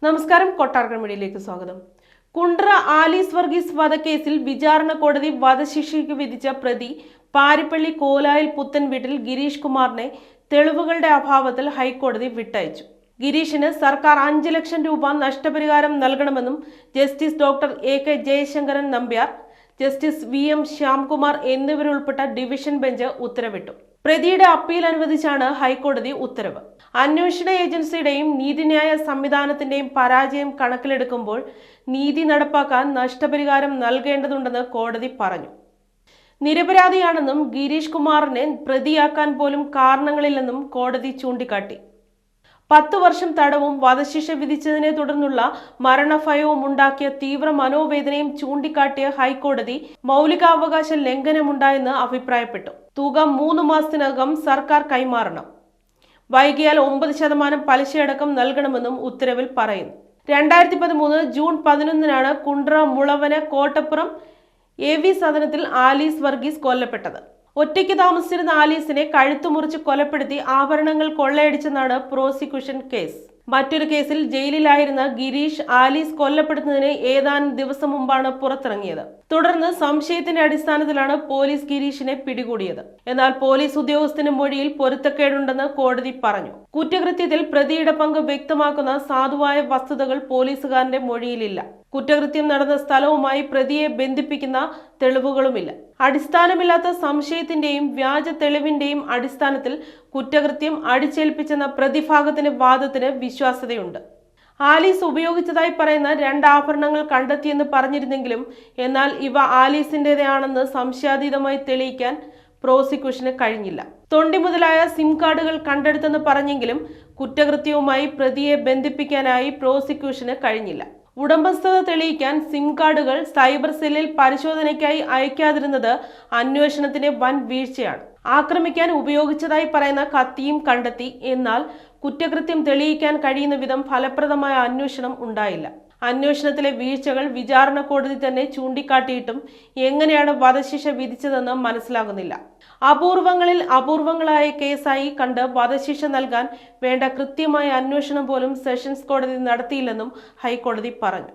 നമസ്കാരം, കൊട്ടാരക്കര മീഡിയയിലേക്ക് സ്വാഗതം. കുണ്ട്ര ആലീസ് വർഗീസ് വധക്കേസിൽ വിചാരണ കോടതി വധശിക്ഷയ്ക്ക് വിധിച്ച പ്രതി പാരിപ്പള്ളി കോലായിൽ പുത്തൻ വീട്ടിൽ ഗിരീഷ് കുമാറിനെ തെളിവുകളുടെ അഭാവത്തിൽ ഹൈക്കോടതി വിട്ടയച്ചു. ഗിരീഷിന് സർക്കാർ 5 ലക്ഷം രൂപ നഷ്ടപരിഹാരം നൽകണമെന്നും justice doctor AK Jayasankaran Nambiar, justice VM Shyamkumar എന്നിവരുൾപ്പെട്ട ഡിവിഷൻ ബെഞ്ച് ഉത്തരവിട്ടു. പ്രതിയുടെ അപ്പീൽ അനുവദിച്ചാണ് ഹൈക്കോടതി ഉത്തരവ്. അന്വേഷണ ഏജൻസിയുടെയും നീതിന്യായ സംവിധാനത്തിന്റെയും പരാജയം കണക്കിലെടുക്കുമ്പോൾ നീതി നടപ്പാക്കാൻ നഷ്ടപരിഹാരം നൽകേണ്ടതുണ്ടെന്ന് കോടതി പറഞ്ഞു. നിരപരാധിയാണെന്നും ഗിരീഷ് കുമാറിനെ പ്രതിയാക്കാൻ പോലും കാരണങ്ങളില്ലെന്നും കോടതി ചൂണ്ടിക്കാട്ടി. 10 വർഷം തടവും വധശിക്ഷ വിധിച്ചതിനെ തുടർന്നുള്ള മരണഭയവും ഉണ്ടാക്കിയ തീവ്ര മനോവേദനയും ചൂണ്ടിക്കാട്ടിയ ഹൈക്കോടതി മൗലികാവകാശ ലംഘനമുണ്ടായെന്ന് അഭിപ്രായപ്പെട്ടു. തുക 3 മാസത്തിനകം സർക്കാർ കൈമാറണം. വൈകിയാൽ 9% പലിശയടക്കം നൽകണമെന്നും ഉത്തരവിൽ പറയുന്നു. 2013 ജൂൺ 11 കുണ്ട്ര മുളവന കോട്ടപ്പുറം AV സദനത്തിൽ ആലീസ് വർഗീസ് കൊല്ലപ്പെട്ടത്. ഒറ്റയ്ക്ക് താമസിച്ചിരുന്ന ആലീസിനെ കഴുത്തുമുറിച്ച് കൊലപ്പെടുത്തി ആഭരണങ്ങൾ കൊള്ളയടിച്ചെന്നാണ് പ്രോസിക്യൂഷൻ കേസ്. മറ്റൊരു കേസിൽ ജയിലിലായിരുന്ന ഗിരീഷ് ആലീസ് കൊല്ലപ്പെടുന്നതിന് ഏതാനും ദിവസം മുമ്പാണ് പുറത്തിറങ്ങിയത്. തുടർന്ന് സംശയത്തിന്റെ അടിസ്ഥാനത്തിലാണ് പോലീസ് ഗിരീഷിനെ പിടികൂടിയത്. എന്നാൽ പോലീസ് ഉദ്യോഗസ്ഥന്റെ മൊഴിയിൽ പൊരുത്തക്കേടുണ്ടെന്ന് കോടതി പറഞ്ഞു. കുറ്റകൃത്യത്തിൽ പ്രതിയുടെ പങ്ക് വ്യക്തമാക്കുന്ന സാധുവായ വസ്തുതകൾ പോലീസുകാരന്റെ മൊഴിയിലില്ല. കുറ്റകൃത്യം നടന്ന സ്ഥലവുമായി പ്രതിയെ ബന്ധിപ്പിക്കുന്ന തെളിവുകളുമില്ല. അടിസ്ഥാനമില്ലാത്ത സംശയത്തിന്റെയും വ്യാജ തെളിവിന്റെയും അടിസ്ഥാനത്തിൽ കുറ്റകൃത്യം അടിച്ചേൽപ്പിച്ചെന്ന പ്രതിഭാഗത്തിന്റെ വാദത്തിന് വിശ്വാസ്യതയുണ്ട്. ആലീസ് ഉപയോഗിച്ചതായി പറയുന്ന 2 ആഭരണങ്ങൾ കണ്ടെത്തിയെന്ന് പറഞ്ഞിരുന്നെങ്കിലും എന്നാൽ ഇവ ആലീസിന്റേതാണെന്ന് സംശയാതീതമായി തെളിയിക്കാൻ പ്രോസിക്യൂഷന് കഴിഞ്ഞില്ല. തൊണ്ടി മുതലായ സിം കാർഡുകൾ കണ്ടെടുത്തെന്ന് പറഞ്ഞെങ്കിലും കുറ്റകൃത്യവുമായി പ്രതിയെ ബന്ധിപ്പിക്കാനായി പ്രോസിക്യൂഷന് കഴിഞ്ഞില്ല. ഉടമസ്ഥത തെളിയിക്കാൻ സിം കാർഡുകൾ സൈബർ സെല്ലിൽ പരിശോധനയ്ക്കായി അയക്കാതിരുന്നത് അന്വേഷണത്തിന് വൻ വീഴ്ചയാണ്. ആക്രമിക്കാൻ ഉപയോഗിച്ചതായി പറയുന്ന കത്തിയും കണ്ടെത്തി. എന്നാൽ കുറ്റകൃത്യം തെളിയിക്കാൻ കഴിയുന്ന വിധം ഫലപ്രദമായ അന്വേഷണം ഉണ്ടായില്ല. അന്വേഷണത്തിലെ വീഴ്ചകൾ വിചാരണ കോടതി തന്നെ ചൂണ്ടിക്കാട്ടിയിട്ടും എങ്ങനെയാണ് വധശിക്ഷ വിധിച്ചതെന്ന് മനസ്സിലാകുന്നില്ല. അപൂർവങ്ങളിൽ അപൂർവങ്ങളായ കേസായി കണ്ട് വധശിക്ഷ നൽകാൻ വേണ്ട കൃത്യമായ അന്വേഷണം പോലും സെഷൻസ് കോടതി നടത്തിയില്ലെന്നും ഹൈക്കോടതി പറഞ്ഞു.